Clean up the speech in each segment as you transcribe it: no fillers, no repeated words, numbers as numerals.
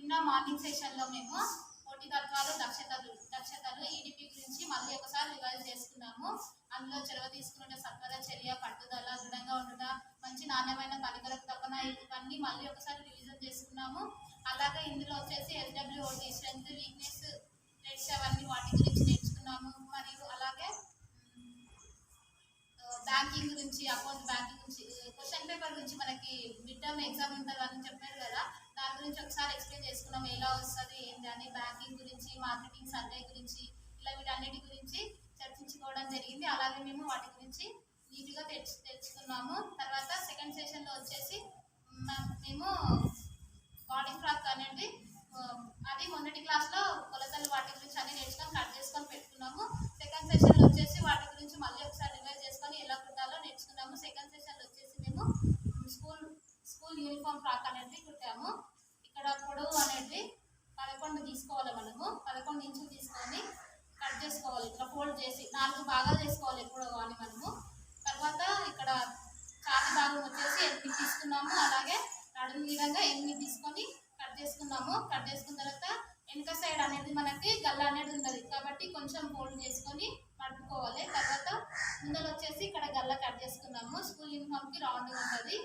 నిన్న మార్నింగ్ సెషన్లో మేము పోటీతత్వాలు దక్షతలు ఈడిపి గురించి మళ్ళీ ఒకసారి రివైజ్ చేసుకున్నాము. అందులో చొరవ తీసుకున్న సత్వర చర్య, పట్టుదల, దృఢంగా ఉండుట, మంచి నాణ్యమైన పనికొరకు తపన, ఇవన్నీ మళ్ళీ ఒకసారి రివిజన్ చేసుకున్నాము. అలాగే ఇందులో వచ్చేసి SWOT స్ట్రెంగ్త్, వీక్నెస్, ట్రెడ్స్ అవన్నీ వాటి గురించి నేర్చుకున్నాము. మరియు అలాగే బ్యాంకింగ్ గురించి, అకౌంట్ బ్యాంకింగ్ గురించి, క్వశ్చన్ పేపర్ గురించి మనకి మిడ్ టర్మ్ ఎగ్జామ్ ఉంటుంది అని చెప్పారు కదా, దాని గురించి ఒకసారి ఎక్స్ప్లెయిన్ చేసుకున్నాం. ఎలా వస్తుంది ఏంటి అని, బ్యాంకింగ్ గురించి, మార్కెటింగ్ సర్వే గురించి, ఇలా వీటన్నిటి గురించి చర్చించుకోవడం జరిగింది. అలాగే మేము వాటి గురించి నీట్గా తెలుసుకున్నాము. తర్వాత సెకండ్ సెషన్లో వచ్చేసి మేము బాడీ ఫ్రాక్ అనేది అది మొన్నటి క్లాస్లో కొలతలు వాటి గురించి అన్ని నేర్చుకొని కట్ చేసుకొని పెట్టుకున్నాము. సెకండ్ సెషన్లో వచ్చేసి వాటి గురించి మళ్ళీ ఒకసారి రివైజ్ చేసుకొని ఎలా కుట్టాలో నేర్చుకున్నాము. సెకండ్ సెషన్లో వచ్చేసి మేము స్కూల్ యూనిఫామ్ ఫ్రాక్ అనేది కుట్టాము. ఇక్కడ పొడవు అనేది 11 తీసుకోవాలి. మనము 11 ఇంచులు తీసుకొని కట్ చేసుకోవాలి. ఇట్లా ఫోల్డ్ చేసి 4 భాగాలు చేసుకోవాలి ఎప్పుడో కానీ మనము. తర్వాత ఇక్కడ ఛాతీ భాగం వచ్చేసి 8 తీసుకున్నాము. అలాగే నడుము విధంగా 8 తీసుకొని కట్ చేసుకున్నాము. కట్ చేసుకున్న తర్వాత వెనుక సైడ్ అనేది మనకి గల్ల అనేది ఉంటుంది కాబట్టి కొంచెం ఫోల్డ్ చేసుకొని మడుపుకోవాలి. తర్వాత ముందర వచ్చేసి ఇక్కడ గల్ల కట్ చేసుకున్నాము. స్కూల్ యూనిఫామ్కి రౌండ్గా ఉంటుంది.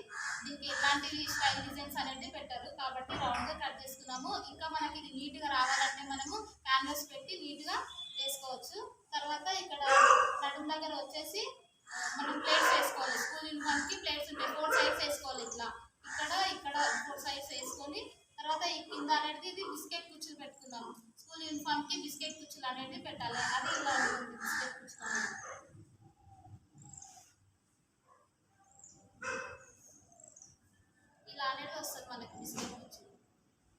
దీనికి ఎలాంటి స్టైల్ డిజైన్స్ అనేది పెట్టారు కాబట్టి రౌండ్గా కట్ చేసుకున్నాము. ఇంకా మనకి ఇది నీట్గా రావాలంటే మనము క్యాన్వాస్ పెట్టి నీట్గా వేసుకోవచ్చు. తర్వాత ఇక్కడ నడుము దగ్గర వచ్చేసి మనం ప్లేట్స్ వేసుకోవాలి. స్కూల్ యూనిఫామ్కి ప్లేట్స్ ఉంటాయి, 4 సైడ్స్ వేసుకోవాలి. ఇట్లా ఇక్కడ 4 సైడ్స్ వేసుకొని తర్వాత ఈ కింద అనేది ఇది బిస్కెట్ కుచ్చులు పెట్టుకున్నాము. స్కూల్ యూనిఫామ్కి బిస్కెట్ కుచ్చులు అనేది పెట్టాలి. అది ఇలా ఉంటుంది బిస్కెట్ కుచ్చులు ఇలా అనేది వస్తుంది మనకి బిస్కెట్ కుచ్చులు.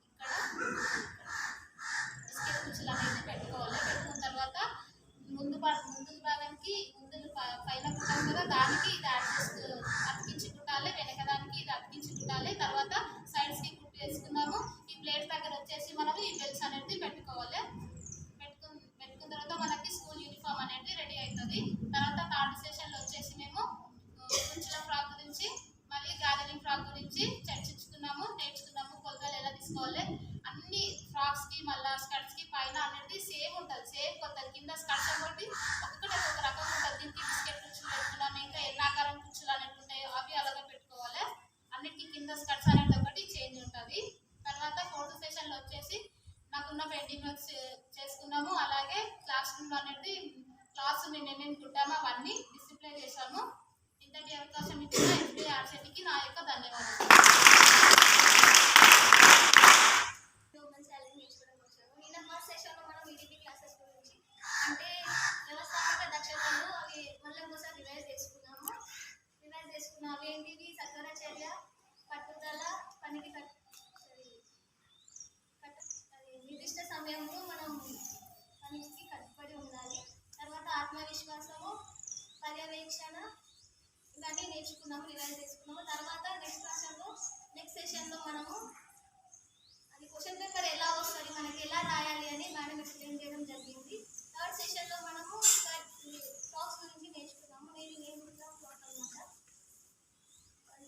ఇక్కడ బిస్కెట్ కుచ్చులు అనేది పెట్టుకోవాలి. పెట్టుకున్న తర్వాత ముందు భాగానికి పైన కుట్టాం కదా, దానికి ఇది అతికించి కుట్టాలి. వెనక దానికి ఇది అతికించి కుట్టాలి. తర్వాత సైడ్స్కి కుట్టి వేసుకున్నాము. ఈ ప్లేట్ దగ్గర వచ్చేసి మనము ఈ బెల్ట్స్ అనేది పెట్టుకోవాలి. పెట్టుకున్న తర్వాత మనకి స్కూల్ యూనిఫామ్ అనేది రెడీ అవుతుంది. తర్వాత థర్డ్ సెషన్లో వచ్చేసి మేము కుంచుల ఫ్రాక్ గురించి మరియు గ్యాదరింగ్ ఫ్రాక్ గురించి చర్చించుకున్నాము, నేర్చుకున్నాము. కొలతలు ఎలా తీసుకోవాలి, అన్ని ఫ్రాక్స్కి మళ్ళీ స్కర్ట్స్కి పైన అనేది సేమ్ ఉంటుంది. సేమ్ కొలతలు కింద స్కర్ట్స్ ఒకటి ఒక్కొక్క రకం ఉంటుంది. దీనికి బిస్కెట్ కుచ్చులు పెట్టుకున్నాము. ఇంకా ఎన్నాకారం కుచ్చులు అనేవి ఉంటాయి, అవి అలాగే పెట్టుకోవాలి. అన్నిటికీ కింద స్కర్ట్స్ అనేది ఒకటి చేంజ్ ఉంటుంది. తర్వాత ఫోర్త్ సెషన్లో వచ్చేసి నాకున్న పెయింటింగ్ వర్క్స్ చేసుకున్నాము. అలాగే క్లాస్ రూమ్లో అనేది క్లాస్ మేము కుట్టాము, అవన్నీ డిసిప్లే చేశాము. ఇంతటి అవకాశం ఇచ్చిన SBRCTకి నా యొక్క ధన్యవాదాలు. నిన్న ఫస్ట్ సెషన్లో మనం ఈడీపీ క్లాసెస్ గురించి అంటే వ్యవస్థాపక దక్షతలు అవి మళ్ళీ ఒకసారి రివైజ్ చేసుకున్నాము. అవి ఏంటివి? సత్వర చర్య, పట్టుదల, పనికి నిర్దిష్ట సమయంలో మనం పనికి కట్టుబడి ఉండాలి. తర్వాత ఆత్మవిశ్వాసము, పర్యవేక్షణ, ఇవన్నీ నేర్చుకున్నాము, రివైజ్ చేసుకున్నాము. తర్వాత నెక్స్ట్ సెషన్లో మనము అది క్వశ్చన్ పేపర్ ఎలా వస్తుంది, మనకి ఎలా రాయాలి అని మేడం ఎక్స్ప్లెయిన్ చేయడం జరిగింది. థర్డ్ సెషన్లో మనము ఫ్రాక్స్ గురించి నేర్చుకున్నాము. నేను ఫ్రాక్ అనమాట.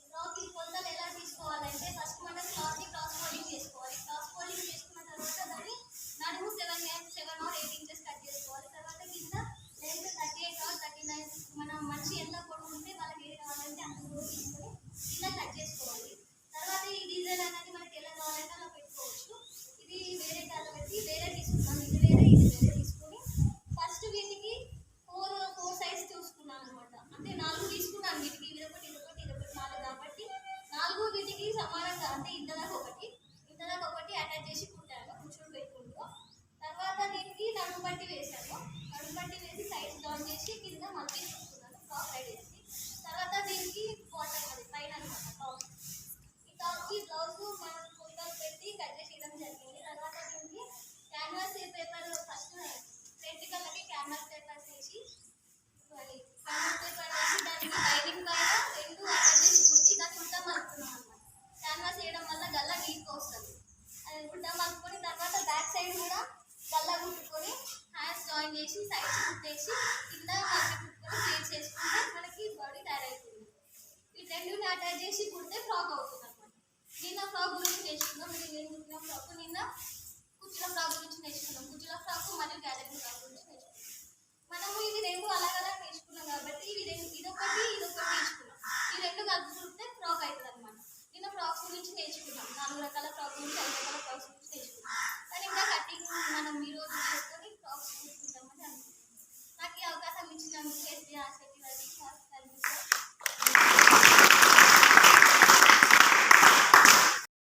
ఫ్రాక్ కొలతలు ఎలా తీసుకోవాలంటే ఫస్ట్ మనం క్లాత్ని క్రాస్ ఫోల్డింగ్ చేసుకోవాలి. క్రాస్ ఫోల్డింగ్ చేసుకున్న తర్వాత దాన్ని నడుము 7 or 8 ఇంచెస్ కట్ చేసుకోవాలి. తర్వాత కింద లెంత్ 38 or 39 మనం మనిషి ఎంత పొడవు ఉంటే వాళ్ళకి ఏది కావాలంటే అంత పొడవు తీసుకొని కింద కట్ చేసుకోవాలి. తర్వాత ఈ డిజైన్ అనేది మనకి ఎలా కావాలంటే అలా పెట్టుకోవచ్చు. ఇది వేరే కాబట్టి వేరే తీసుకున్నాం. ఇది వేరే తీసుకొని ఫస్ట్ వీటికి 4 సైడ్స్ చూసుకున్నాను అనమాట. అంటే 4 తీసుకున్నాను. వీటికి ఇదొకటి 4 కాబట్టి 4 వీటికి సమానంగా అంటే ఇంతదాకా ఒకటి అటాచ్ చేసి కుట్టాను కూర్చొని పెట్టుకుంటూ. తర్వాత దీనికి నడుము పట్టి వేసాను. నడుము పట్టి వేసి సైడ్స్ డౌన్ చేసి కింద మళ్ళీ చూసుకున్నాను టాప్ సైడ్ వేసి. తర్వాత దీనికి బాటమ్ అది పైన అనమాట టాప్. ఈ టాప్కి బ్లౌజ్ మనం కొలతలు పెట్టి కట్ చేసేయడం జరిగింది. తర్వాత దీనికి క్యాన్వాస్ పేపర్ ఫస్ట్ ప్రెక్టికల్కి క్యాన్వాస్ పేపర్స్ వేసి దానికి లైనింగ్ పైన 2 అటాచ్ చేసి కుట్టి దాన్ని ఉల్టా మలుపుతున్నాం అనమాట. క్యాన్వాస్ వేయడం వల్ల గల్ల నీట్గా వస్తుంది. అది ఉల్టా మలుపుకొని తర్వాత బ్యాక్ సైడ్ కూడా గల్ల కుట్టుకొని హ్యాండ్స్ జాయిన్ చేసి సైడ్స్ కుట్టేసి కింద మళ్ళీ కుట్టుకొని ప్లేట్స్ వేసుకుంటే మనకి బాడీ తయారైతుంది. ఈ రెండుని అటాచ్ చేసి కుడితే ఫ్రాక్ అవుతుంది అనమాట. నిన్న ఫ్రాక్ గురించి నేర్చుకున్నాం. ఇది నేను కుట్టిన ఫ్రాక్. నిన్న కుచ్చుల ఫ్రాక్ గురించి నేర్చుకున్నాం. కుచ్చుల ఫ్రాక్ మరియు గ్యాదరింగ్ ఫ్రాక్ గురించి నేర్చుకున్నాం. మనము ఇవి రెండు అలాగలా నేర్చుకున్నాం కాబట్టి ఇదొకటి నేర్చుకున్నాం. ఈ రెండు కలుపుకుంటే ఫ్రాక్ అవుతుంది అనమాట. నిన్న ఫ్రాక్స్ గురించి నేర్చుకున్నాం. 4 రకాల ఫ్రాక్ గురించి, 5 రకాల ఫ్రాక్స్ గురించి నేర్చుకున్నాం. కానీ ఇంకా కటింగ్ మనం ఈరోజు